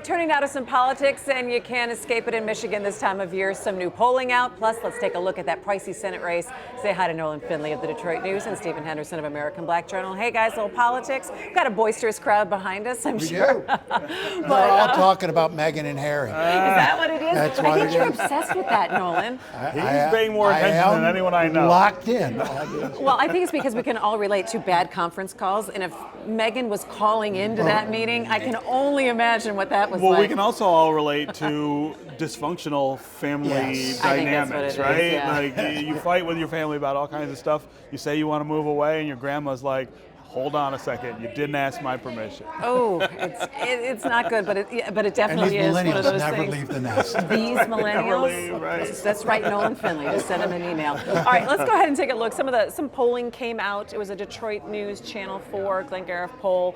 Turning now to some politics, and you can't escape it in Michigan this time of year. Some new polling out. Plus, let's take a look at that pricey Senate race. Say hi to Nolan Finley of the Detroit News and Stephen Henderson of American Black Journal. Hey guys, a little politics. We've got a boisterous crowd behind us, I'm sure. They're all talking about Meghan and Harry. Is that what it is? That's I what think it you're is. obsessed with that, Nolan. He's paying more attention than anyone I know. Locked in. Well, I think it's because we can all relate to bad conference calls, and if Meghan was calling into that meeting, I can only imagine what that was like. Well, we can also all relate to dysfunctional family Yes. I think that's what dynamics, it is, right? yeah. Like you fight with your family about all kinds of stuff. You say you want to move away, and your grandma's like, "Hold on a second, you didn't ask my permission." Oh, it's not good, but it And definitely these is one of millennials those never things. leave the nest. These millennials. leave, right. That's right, Nolan Finley. Just send him an email. All right, let's go ahead and take a look. Some polling came out. It was a Detroit News Channel 4 Glengarriff poll,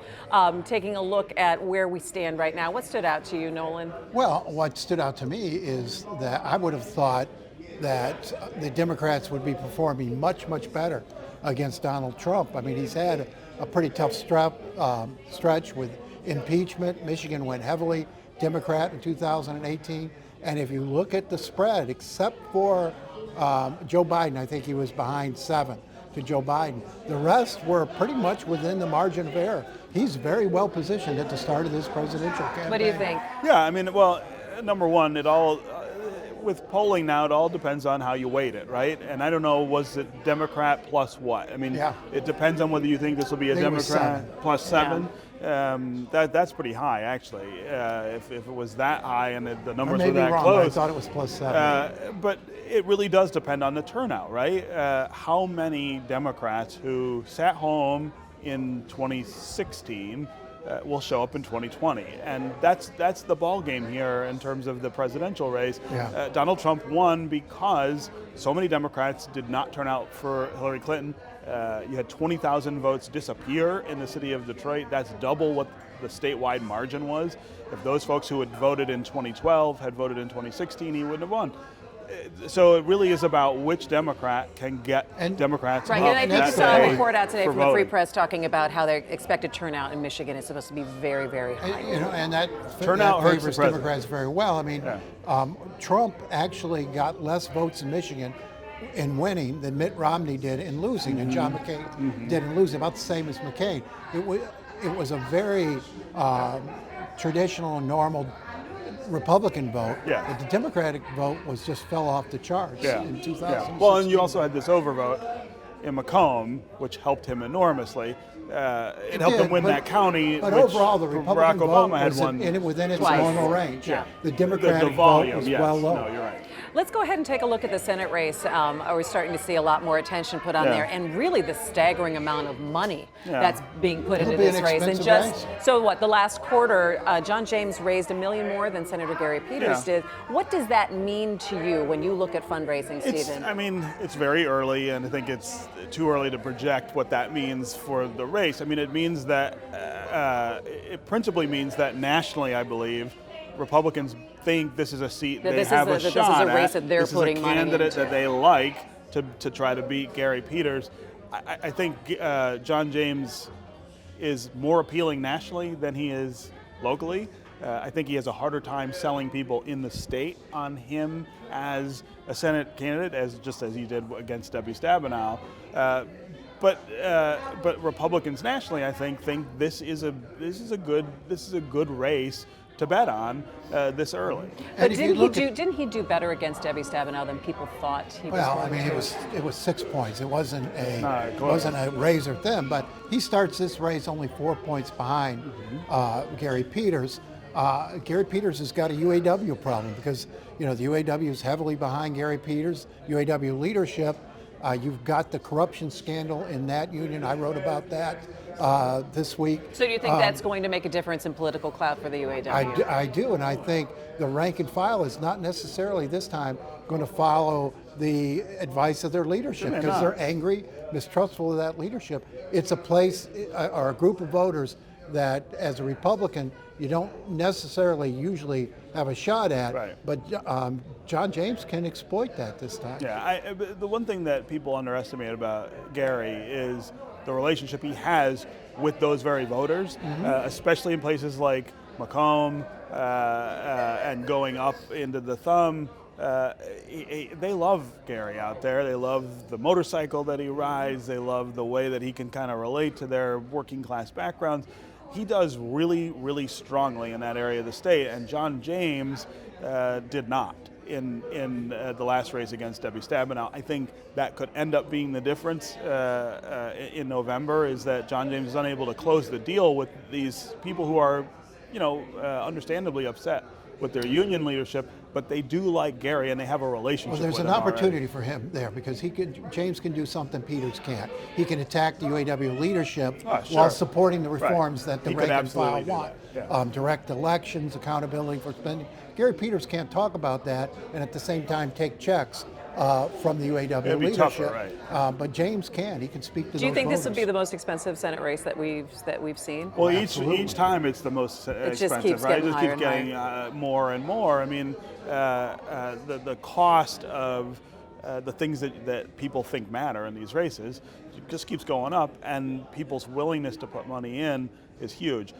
taking a look at where we stand right now. What stood out to you, Nolan? Well, what stood out to me is that I would have thought that the Democrats would be performing much, much better against Donald Trump. I mean, he's had a pretty tough stretch with impeachment. Michigan went heavily Democrat in 2018. And if you look at the spread, except for Joe Biden, I think he was behind 7 to Joe Biden. The rest were pretty much within the margin of error. He's very well positioned at the start of this presidential campaign. What do you think? Yeah, I mean, well, number one, it all with polling now, it all depends on how you weight it, right? And I don't know, was it Democrat plus what? I mean, It depends on whether you think this will be a Democrat plus 7. That's pretty high, actually. If it was that high and the numbers were that wrong, close, I thought it was plus 7. but it really does depend on the turnout, right? How many Democrats who sat home in 2016 will show up in 2020, and that's the ball game here in terms of the presidential race. Donald Trump won because so many Democrats did not turn out for Hillary Clinton. You had 20,000 votes disappear in the city of Detroit. That's double what the statewide margin was. If those folks who had voted in 2012 had voted in 2016, he wouldn't have won. So it really is about which Democrat can get Democrats Right, up and I think you that saw a day report out today for from the Free voting. Press talking about how their expected turnout in Michigan is supposed to be very, very high. And that Turnout hurts the favors president. Democrats very well. I mean, Trump actually got less votes in Michigan in winning than Mitt Romney did in losing, and John McCain did in losing, about the same as McCain. It was a very traditional and normal Republican vote, but the Democratic vote just fell off the charts in 2016. Well, and you also had this overvote in Macomb, which helped him enormously. It helped him win that county, but which overall, the Republican Barack Obama vote had was won within its twice. normal range. The the Democratic volume, vote was yes. well low. No, you're right. Let's go ahead and take a look at the Senate race. We're starting to see a lot more attention put on there, and really the staggering amount of money that's being put into be this an race. And expensive just so what, the last quarter, John James raised $1 million more than Senator Gary Peters did. What does that mean to you when you look at fundraising, Stephen? I mean, it's very early, and I think it's too early to project what that means for the race. I mean, it means that it principally means that nationally, I believe, Republicans think this is a seat they have a shot at. This is a race that they're putting money into. This is a candidate that they like to try to beat Gary Peters. I think John James is more appealing nationally than he is locally. I think he has a harder time selling people in the state on him as a Senate candidate, just as he did against Debbie Stabenow. But Republicans nationally, I think this is a good race to bet on this early. But didn't he do better against Debbie Stabenow than people thought he was Well, going I mean, to? it was 6 points. It wasn't a razor thin, but he starts this race only 4 points behind Gary Peters. Gary Peters has got a UAW problem because the UAW is heavily behind Gary Peters. UAW leadership. You've got the corruption scandal in that union. I wrote about that this week. So do you think that's going to make a difference in political clout for the UAW? I do, and I think the rank and file is not necessarily this time going to follow the advice of their leadership because they're angry, mistrustful of that leadership. It's a place or a group of voters that, as a Republican, you don't necessarily usually have a shot at, but John James can exploit that this time. Yeah, the one thing that people underestimate about Gary is the relationship he has with those very voters, especially in places like Macomb and going up into the Thumb. They love Gary out there. They love the motorcycle that he rides. They love the way that he can kind of relate to their working class backgrounds. He does really, really strongly in that area of the state, and John James did not in the last race against Debbie Stabenow. I think that could end up being the difference in November, is that John James is unable to close the deal with these people who are, understandably upset with their union leadership, but they do like Gary and they have a relationship. Well, there's with an him opportunity already. for him there, because James can do something Peters can't. He can attack the UAW leadership while supporting the reforms that the He could rank and file absolutely do want. that, yeah. Direct elections, accountability for spending. Gary Peters can't talk about that and at the same time take checks from the UAW It'd be leadership. tougher, right. But James can. He can speak to those Do you think this would voters. be the most expensive Senate race that we've seen? Well, Absolutely. each time it's the most expensive, just keeps right? getting It just higher keeps and getting more and more. I mean, the cost of the things that people think matter in these races just keeps going up, and people's willingness to put money in is huge.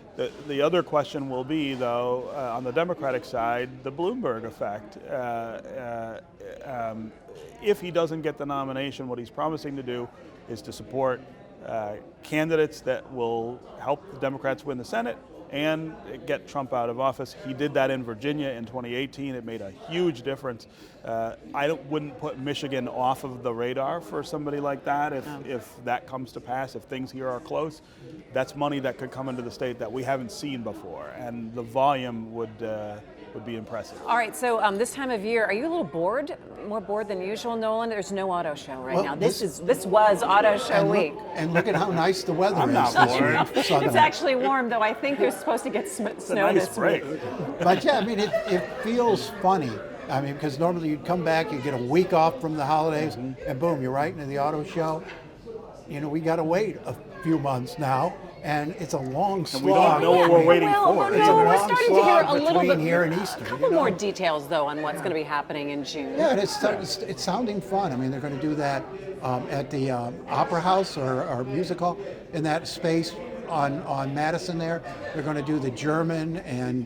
The other question will be, though, on the Democratic side, the Bloomberg effect. If he doesn't get the nomination, what he's promising to do is to support candidates that will help the Democrats win the Senate and get Trump out of office. He did that in Virginia in 2018. It made a huge difference. I wouldn't put Michigan off of the radar for somebody like that if that comes to pass, if things here are close. That's money that could come into the state that we haven't seen before, and the volume would be impressive. All right, so this time of year, are you a little bored? More bored than usual, Nolan? There's no auto show right now. This was auto show week. And look at how nice the weather I'm is. not this bored. week. Southern. It's actually warm, though. I think they're supposed to get snow It's a nice this break. week. But yeah, I mean, it feels funny. I mean, because normally you'd come back, you get a week off from the holidays, and boom, you're right into the auto show. We got to wait a few months now, and it's a long slog. And we don't know what we're waiting for. Well, It's no, a we're long starting to hear slog a little between bit. here and Easter. A couple more details, though, on what's going to be happening in June. Yeah, and it's sounding fun. I mean, they're going to do that at the Opera House or Music Hall in that space on Madison there. They're going to do the German and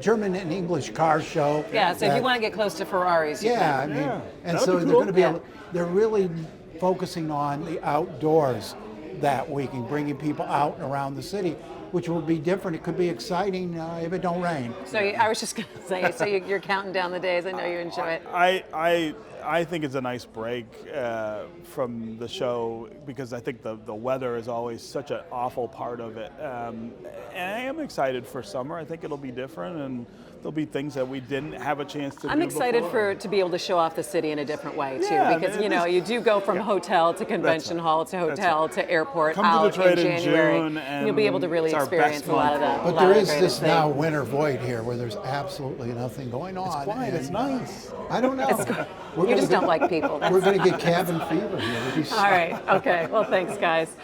German and English car show. Yeah, so if you want to get close to Ferraris, you Yeah, I can. mean, Yeah, and that'd so be they're cool. going to be. Yeah. They're really focusing on the outdoors that week and bringing people out and around the city, which will be different. It could be exciting if it don't rain. So I was just going to say, so you're counting down the days. I know you enjoy it. I think it's a nice break from the show, because I think the weather is always such an awful part of it. And I am excited for summer. I think it'll be different, and there'll be things that we didn't have a chance to do I'm excited before. to be able to show off the city in a different way too, Yeah, because man, you do go from hotel to convention right. hall to That's hotel right. to airport Come to out Detroit in in January. June, and you'll be able to really it's our experience best a lot of month. that. But there is this now winter void here where there's absolutely nothing going on. It's quiet. It's and, nice. I don't know. You just don't like people. We're going to get cabin fever here. We'll be All right. Okay. Well, thanks, guys.